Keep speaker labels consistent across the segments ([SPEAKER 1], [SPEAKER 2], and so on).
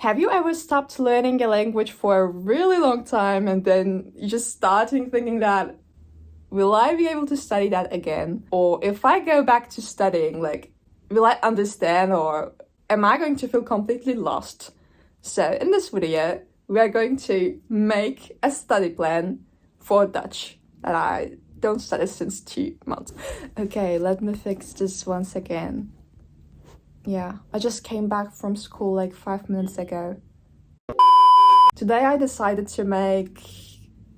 [SPEAKER 1] Have you ever stopped learning a language for a really long time and then you just starting thinking that, will I be able to study that again? Or if I go back to studying, like, will I understand or am I going to feel completely lost? So in this video, we are going to make a study plan for Dutch that I don't study since 2 months. Okay, let me fix this once again. Yeah, I just came back from school like 5 minutes ago. Today I decided to make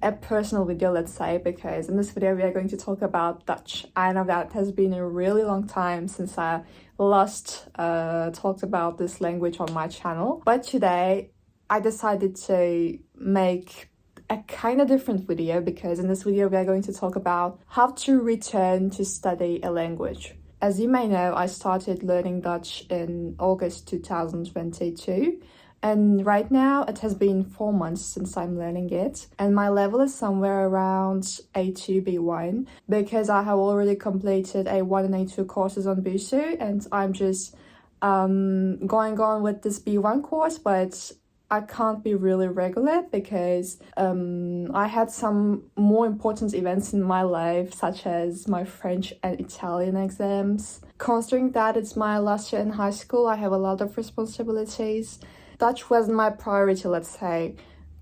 [SPEAKER 1] a personal video, let's say, because in this video we are going to talk about Dutch. I know that it has been a really long time since I last talked about this language on my channel, but today I decided to make a kind of different video because in this video we are going to talk about how to return to study a language. As you may know, I started learning Dutch in August 2022. And right now it has been 4 months since I'm learning it. And my level is somewhere around A2, B1 because I have already completed A1 and A2 courses on Busuu and I'm just going on with this B1 course, but I can't be really regular because I had some more important events in my life, such as my French and Italian exams. Considering that it's my last year in high school, I have a lot of responsibilities. Dutch wasn't my priority, let's say,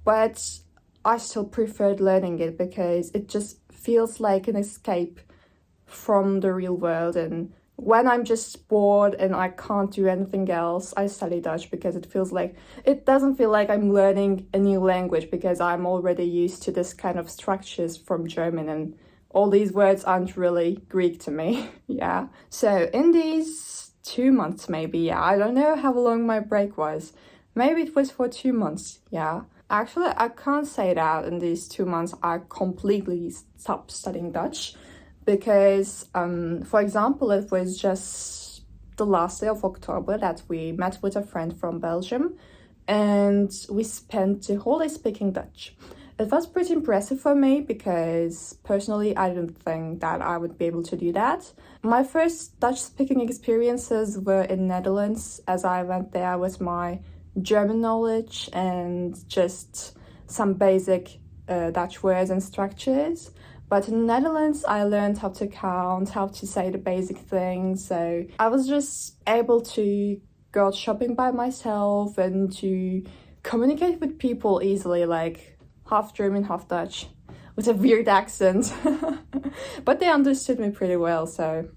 [SPEAKER 1] but I still preferred learning it because it just feels like an escape from the real world. And when I'm just bored and I can't do anything else, I study Dutch because it doesn't feel like I'm learning a new language because I'm already used to this kind of structures from German and all these words aren't really Greek to me. Yeah. So in these 2 months, maybe, I don't know how long my break was. Maybe it was for 2 months, yeah. Actually, I can't say that in these 2 months I completely stopped studying Dutch because, for example, it was just the last day of October that we met with a friend from Belgium and we spent the whole day speaking Dutch. It was pretty impressive for me because personally I didn't think that I would be able to do that. My first Dutch speaking experiences were in Netherlands as I went there with my German knowledge and just some basic Dutch words and structures. But in the Netherlands, I learned how to count, how to say the basic things. So I was just able to go shopping by myself and to communicate with people easily, like half German, half Dutch, with a weird accent. But they understood me pretty well, so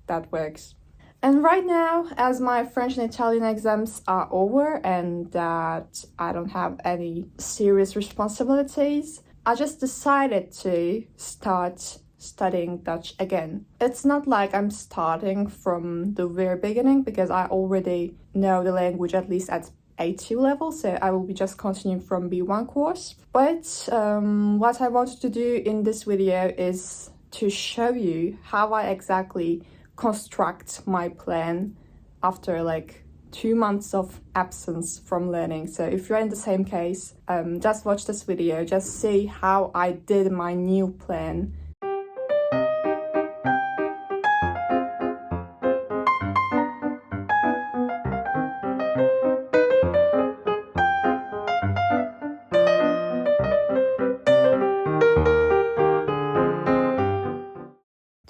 [SPEAKER 1] that works. And right now, as my French and Italian exams are over and that I don't have any serious responsibilities, I just decided to start studying Dutch again. It's not like I'm starting from the very beginning because I already know the language at least at A2 level, so I will be just continuing from B1 course. But what I wanted to do in this video is to show you how I exactly construct my plan after like 2 months of absence from learning. So if you're in the same case, just watch this video, just see how I did my new plan.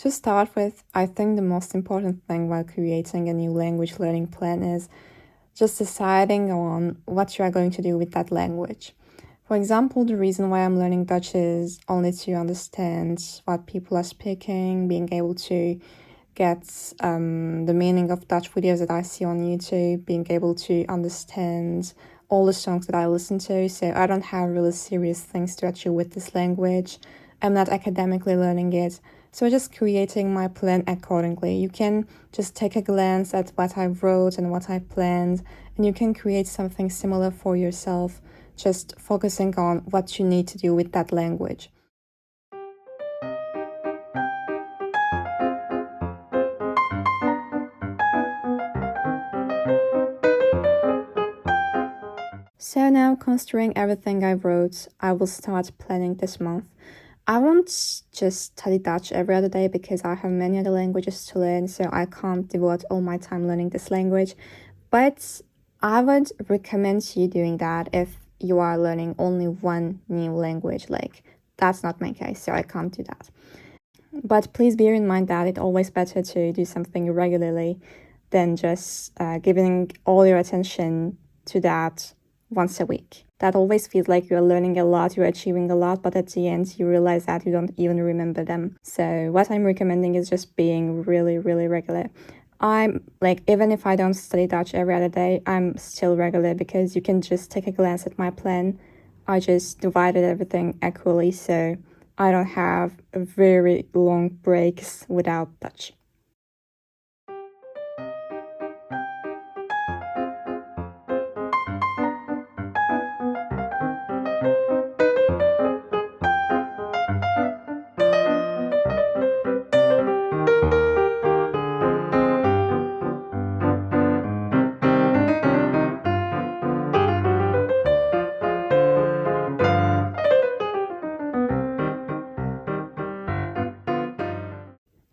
[SPEAKER 1] To start with, I think the most important thing while creating a new language learning plan is just deciding on what you are going to do with that language. For example, the reason why I'm learning Dutch is only to understand what people are speaking, being able to get the meaning of Dutch videos that I see on YouTube, being able to understand all the songs that I listen to. So I don't have really serious things to achieve with this language. I'm not academically learning it. So just creating my plan accordingly. You can just take a glance at what I wrote and what I planned, and you can create something similar for yourself, just focusing on what you need to do with that language. So now, considering everything I wrote, I will start planning this month. I won't just study Dutch every other day because I have many other languages to learn, so I can't devote all my time learning this language. But
[SPEAKER 2] I would recommend you doing that if you are learning only one new language. Like, that's not my case, so I can't do that. But please bear in mind that it's always better to do something regularly than just giving all your attention to that once a week. That always feels like you're learning a lot, you're achieving a lot, but at the end you realize that you don't even remember them. So what I'm recommending is just being really, really regular. I'm like, even if I don't study Dutch every other day, I'm still regular because you can just take a glance at my plan. I just divided everything equally, so I don't have very long breaks without Dutch.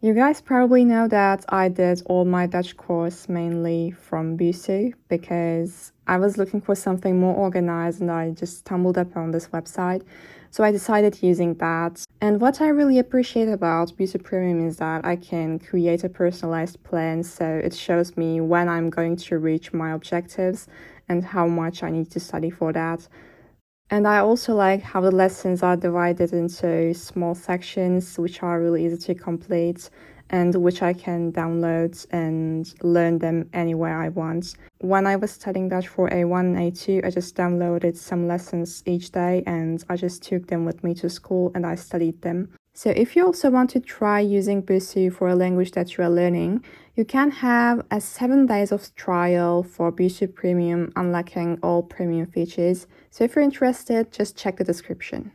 [SPEAKER 2] You guys probably know that I did all my Dutch course mainly from Busuu because I was looking for something more organized and I just stumbled upon this website. So I decided using that. And what I really appreciate about Busuu Premium is that I can create a personalized plan, so it shows me when I'm going to reach my objectives and how much I need to study for that. And I also like how the lessons are divided into small sections, which are really easy to complete and which I can download and learn them anywhere I want. When I was studying Dutch for A1 and A2, I just downloaded some lessons each day and I just took them with me to school and I studied them. So if you also want to try using Busuu for a language that you are learning, you can have a 7 days of trial for Busuu Premium, unlocking all premium features. So if you're interested, just check the description.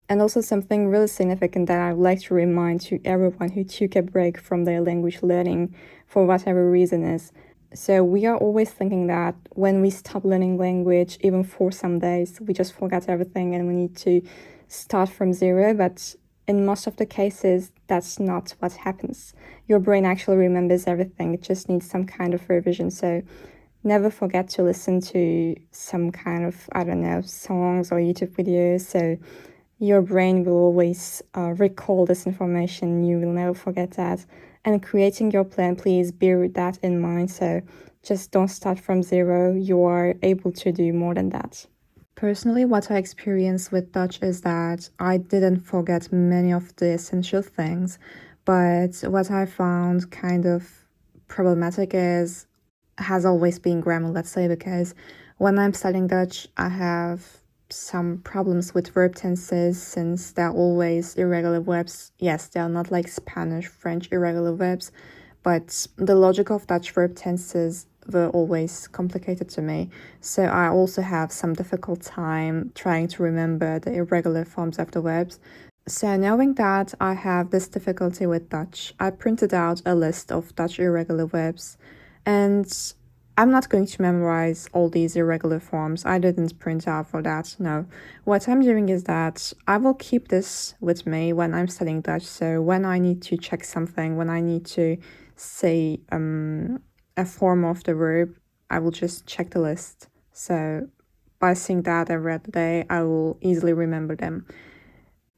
[SPEAKER 2] And also something really significant that I would like to remind to everyone who took a break from their language learning for whatever reason is. So we are always thinking that when we stop learning language, even for some days, we just forget everything and we need to start from zero. But in most of the cases, that's not what happens. Your brain actually remembers everything. It just needs some kind of revision. So never forget to listen to some kind of, I don't know, songs or YouTube videos. So your brain will always recall this information. You will never forget that. And creating your plan, please bear that in mind. So just don't start from zero. You are able to do more than that. Personally, what I experienced with Dutch is that I didn't forget many of the essential things, but what I found kind of problematic has always been grammar, let's say, because when I'm studying Dutch, I have some problems with verb tenses since they're always irregular verbs. Yes, they are not like Spanish, French irregular verbs, but the logic of Dutch verb tenses were always complicated to me. So I also have some difficult time trying to remember the irregular forms of the verbs. So knowing that I have this difficulty with Dutch, I printed out a list of Dutch irregular verbs, and I'm not going to memorize all these irregular forms. I didn't print out for that, no. What I'm doing is that I will keep this with me when I'm studying Dutch. So when I need to check something, when I need to say a form of the verb, I will just check the list. So by seeing that every other day, I will easily remember them.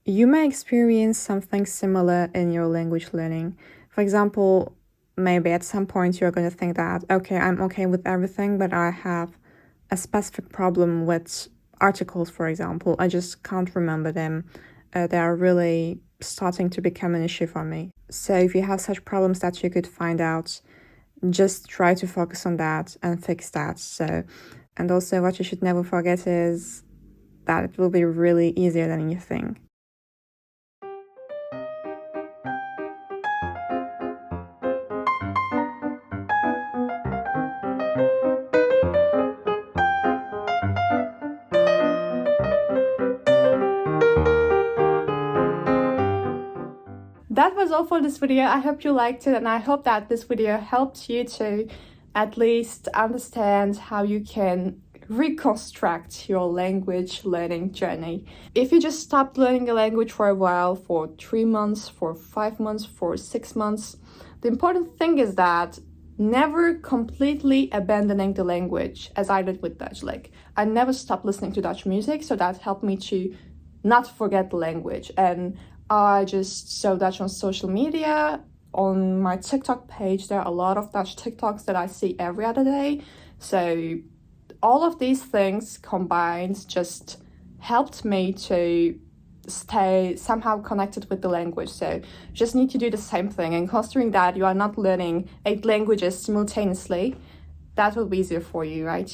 [SPEAKER 2] You may experience something similar in your language learning. For example, maybe at some point you're going to think that, okay, I'm okay with everything, but I have a specific problem with articles, for example. I just can't remember them. They are really starting to become an issue for me. So if you have such problems that you could find out, just try to focus on that and fix that. So, and also what you should never forget is that it will be really easier than you think.
[SPEAKER 1] that was all for this video. I hope you liked it, and I hope that this video helped you to at least understand how you can reconstruct your language learning journey. If you just stopped learning a language for a while, for 3 months, for 5 months, for 6 months, the important thing is that never completely abandoning the language, as I did with Dutch. Like, I never stopped listening to Dutch music, so that helped me to not forget the language. And I just saw Dutch on social media. On my TikTok page, there are a lot of Dutch TikToks that I see every other day. So all of these things combined just helped me to stay somehow connected with the language. So you just need to do the same thing. And considering that you are not learning 8 languages simultaneously, that will be easier for you, right?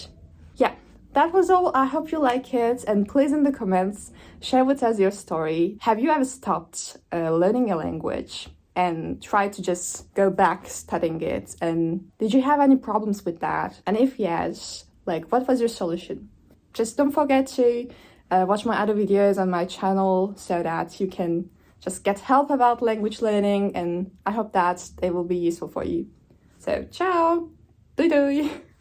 [SPEAKER 1] Yeah, that was all. I hope you like it, and please in the comments share with us your story. Have you ever stopped learning a language and try to just go back studying it? And did you have any problems with that? And if yes, like, what was your solution? Just don't forget to watch my other videos on my channel so that you can just get help about language learning, and I hope that they will be useful for you. So, ciao! Doei doei!